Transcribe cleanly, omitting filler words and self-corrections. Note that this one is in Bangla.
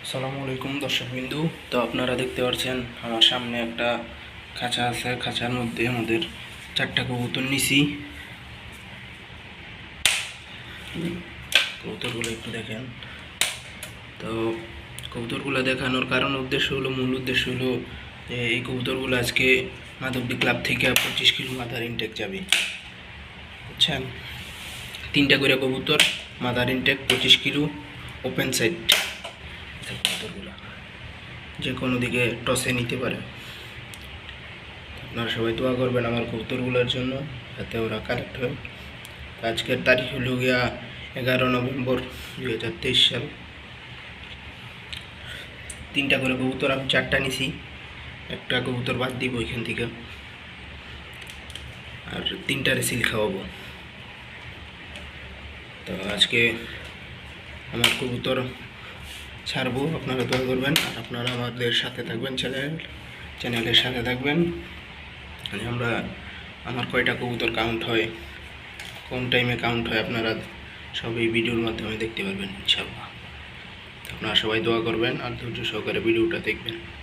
আসসালামু আলাইকুম দর্শকবিন্দু। তো আপনারা দেখতে পাচ্ছেন আমার সামনে একটা খাঁচা আছে। খাঁচার মধ্যে আমাদের 4টা কবুতর নিছি। কবুতরগুলো একটু দেখেন। তো কবুতরগুলো দেখানোর মূল উদ্দেশ্য হলো যে এই কবুতরগুলো আজকে মাধবদী ক্লাব থেকে 25 কিলো মাদার ইনটেক যাবে, বুঝছেন। 3টা করে কবুতর, mother intake 25 kilo, open side. কবুতরগুলো যে কোনো দিকে টসে নিতে পারে। আপনারা সবাই দোয়া করবেন আমার কবুতরগুলোর জন্য, যাতে ওরা কালেক্ট হয়। আজকের তারিখ হলো গিয়া 11 নভেম্বর 2023 সাল। 3টা করে কবুতর, আমি 4টা নিছি, একটা কবুতর বাদ দিব এখান থেকে, আর 3টারে সিল খাওয়াবো। তো আজকে আমার কবুতর ছাড়বো, আপনারা দোয়া করবেন আর আপনারা আমাদের সাথে থাকবেন, চ্যানেলের সাথে থাকবেন। আমরা আমার কয়টা কবুতর কাউন্ট হয়, কোন টাইমে কাউন্ট হয়, আপনারা সব এই ভিডিওর মাধ্যমে দেখতে পারবেন ইনশাআল্লাহ। আপনারা সবাই দোয়া করবেন আর ধৈর্য সহকারে ভিডিওটা দেখবেন।